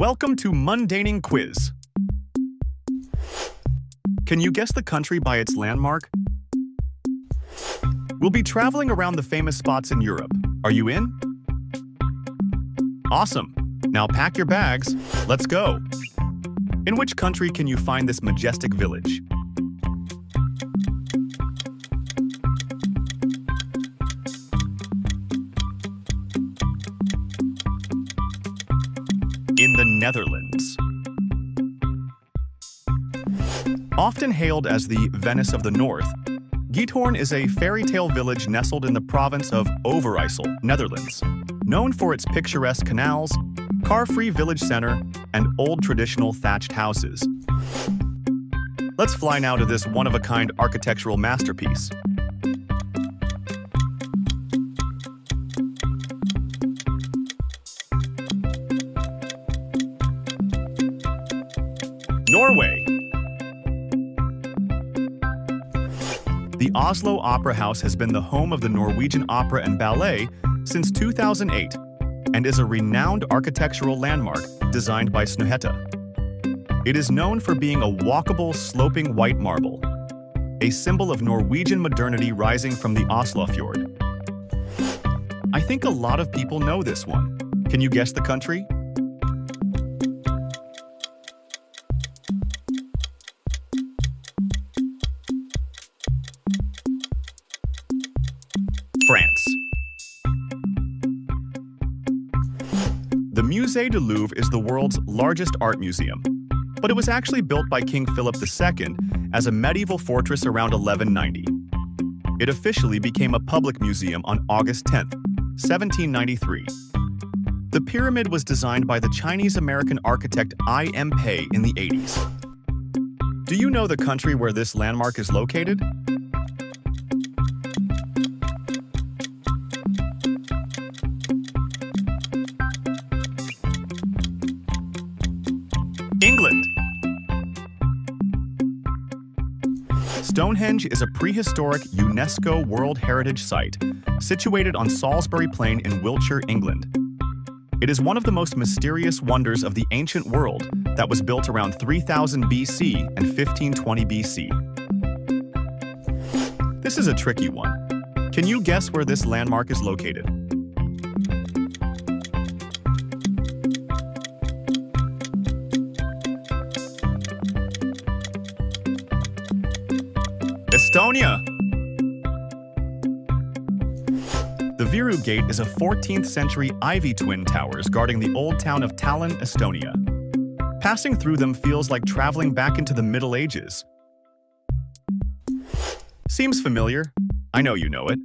Welcome to Mundaning Quiz. Can you guess the country by its landmark? We'll be traveling around the famous spots in Europe. Are you in? Awesome. Now pack your bags. Let's go. In which country can you find this majestic village? In the Netherlands. Often hailed as the Venice of the North, Giethoorn is a fairy tale village nestled in the province of Overijssel, Netherlands, known for its picturesque canals, car-free village center, and old traditional thatched houses. Let's fly now to this one-of-a-kind architectural masterpiece. Norway. The Oslo Opera House has been the home of the Norwegian opera and ballet since 2008 and is a renowned architectural landmark designed by Snuhetta. It is known for being a walkable, sloping white marble, a symbol of Norwegian modernity rising from the Oslofjord. I think a lot of people know this one. Can you guess the country? France. The Musée du Louvre is the world's largest art museum, but it was actually built by King Philip II as a medieval fortress around 1190. It officially became a public museum on August 10, 1793. The pyramid was designed by the Chinese-American architect I.M. Pei in the 80s. Do you know the country where this landmark is located? England. Stonehenge is a prehistoric UNESCO World Heritage Site situated on Salisbury Plain in Wiltshire, England. It is one of the most mysterious wonders of the ancient world that was built around 3000 BC and 1520 BC. This is a tricky one. Can you guess where this landmark is located? Estonia. The Viru Gate is a 14th century ivy twin towers guarding the old town of Tallinn, Estonia. Passing through them feels like traveling back into the Middle Ages. Seems familiar. I know you know it.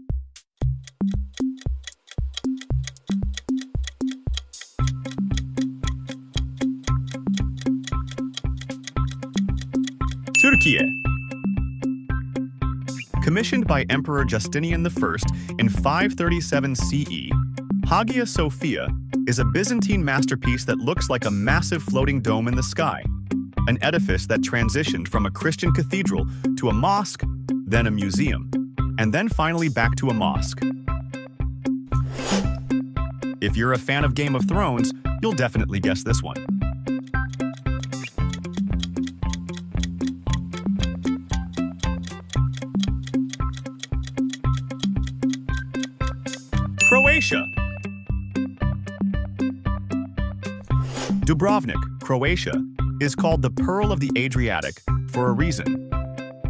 Turkey. Commissioned by Emperor Justinian I in 537 CE, Hagia Sophia is a Byzantine masterpiece that looks like a massive floating dome in the sky, an edifice that transitioned from a Christian cathedral to a mosque, then a museum, and then finally back to a mosque. If you're a fan of Game of Thrones, you'll definitely guess this one. Croatia. Dubrovnik, Croatia, is called the Pearl of the Adriatic for a reason.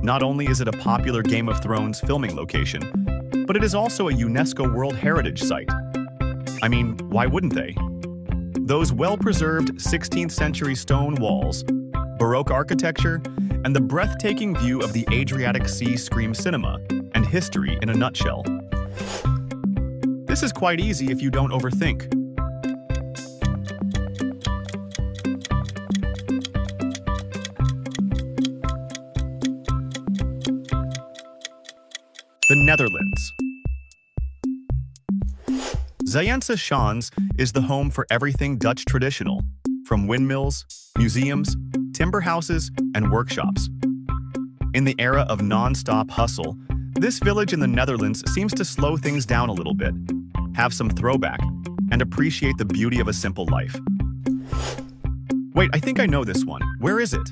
Not only is it a popular Game of Thrones filming location, but it is also a UNESCO World Heritage Site. I mean, why wouldn't they? Those well-preserved 16th century stone walls, Baroque architecture, and the breathtaking view of the Adriatic Sea scream cinema and history in a nutshell. This is quite easy if you don't overthink. The Netherlands. Zaanse Schans is the home for everything Dutch traditional, from windmills, museums, timber houses, and workshops. In the era of non-stop hustle, this village in the Netherlands seems to slow things down a little bit, have some throwback, and appreciate the beauty of a simple life. Wait, I think I know this one. Where is it?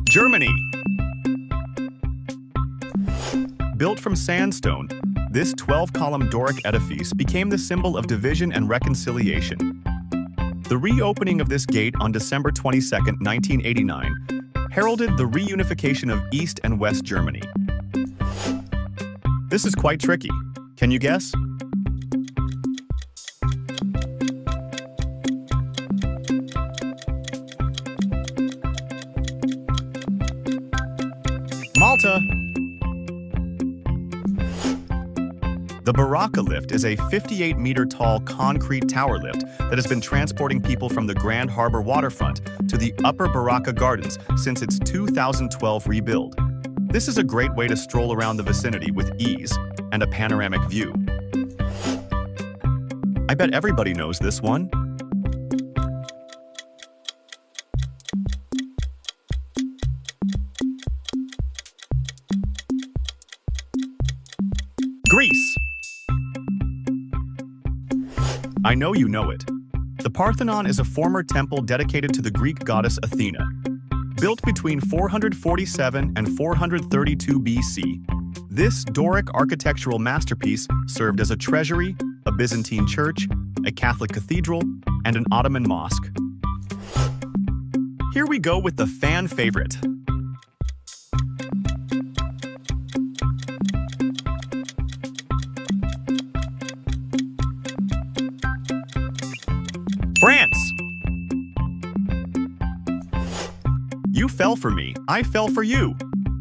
Germany. Built from sandstone, this 12-column Doric edifice became the symbol of division and reconciliation. The reopening of this gate on December 22, 1989, heralded the reunification of East and West Germany. This is quite tricky. Can you guess? Malta. The Baraka lift is a 58-meter-tall concrete tower lift that has been transporting people from the Grand Harbor waterfront to the Upper Baraka Gardens since its 2012 rebuild. This is a great way to stroll around the vicinity with ease and a panoramic view. I bet everybody knows this one. Greece. I know you know it. The Parthenon is a former temple dedicated to the Greek goddess Athena. Built between 447 and 432 BC, this Doric architectural masterpiece served as a treasury, a Byzantine church, a Catholic cathedral, and an Ottoman mosque. Here we go with the fan favorite. France! You fell for me, I fell for you.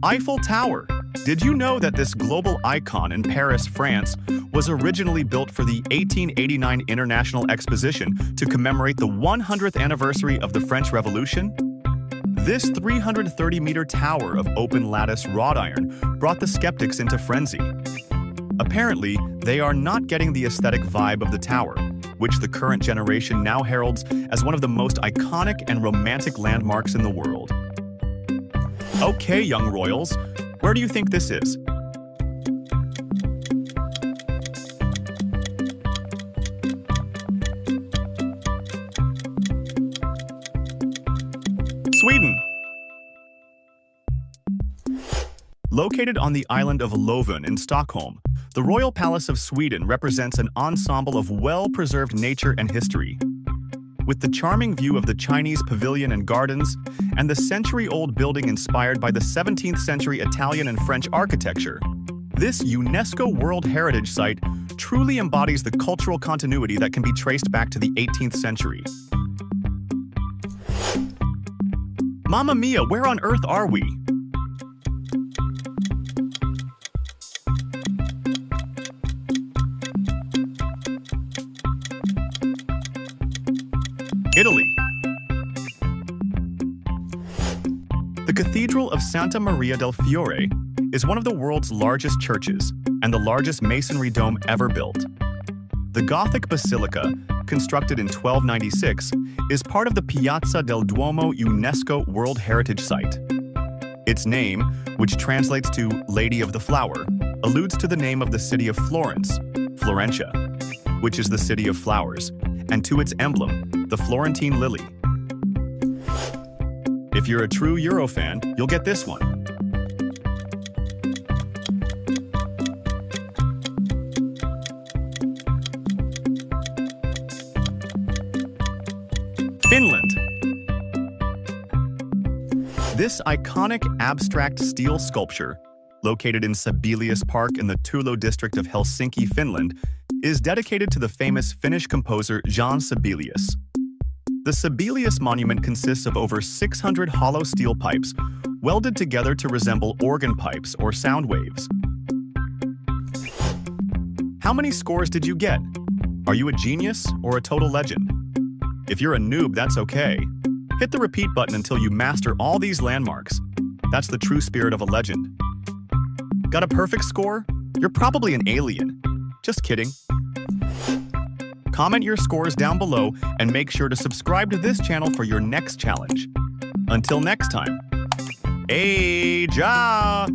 Eiffel Tower. Did you know that this global icon in Paris, France, was originally built for the 1889 International Exposition to commemorate the 100th anniversary of the French Revolution? This 330-meter tower of open lattice wrought iron brought the skeptics into frenzy. Apparently, they are not getting the aesthetic vibe of the tower, which the current generation now heralds as one of the most iconic and romantic landmarks in the world. Okay, young royals, where do you think this is? Sweden. Located on the island of Lovön in Stockholm, the Royal Palace of Sweden represents an ensemble of well-preserved nature and history. With the charming view of the Chinese pavilion and gardens, and the century-old building inspired by the 17th century Italian and French architecture, this UNESCO World Heritage Site truly embodies the cultural continuity that can be traced back to the 18th century. Mamma mia, where on earth are we? Italy. The Cathedral of Santa Maria del Fiore is one of the world's largest churches and the largest masonry dome ever built. The Gothic Basilica, constructed in 1296, is part of the Piazza del Duomo UNESCO World Heritage Site. Its name, which translates to Lady of the Flower, alludes to the name of the city of Florence, Florentia, which is the city of flowers, and to its emblem, the Florentine lily. If you're a true Euro fan, you'll get this one. Finland. This iconic abstract steel sculpture, located in Sibelius Park in the Turku district of Helsinki, Finland, is dedicated to the famous Finnish composer Jean Sibelius. The Sibelius monument consists of over 600 hollow steel pipes welded together to resemble organ pipes or sound waves. How many scores did you get? Are you a genius or a total legend? If you're a noob, that's okay. Hit the repeat button until you master all these landmarks. That's the true spirit of a legend. Got a perfect score? You're probably an alien. Just kidding. Comment your scores down below and make sure to subscribe to this channel for your next challenge. Until next time, hey, ja!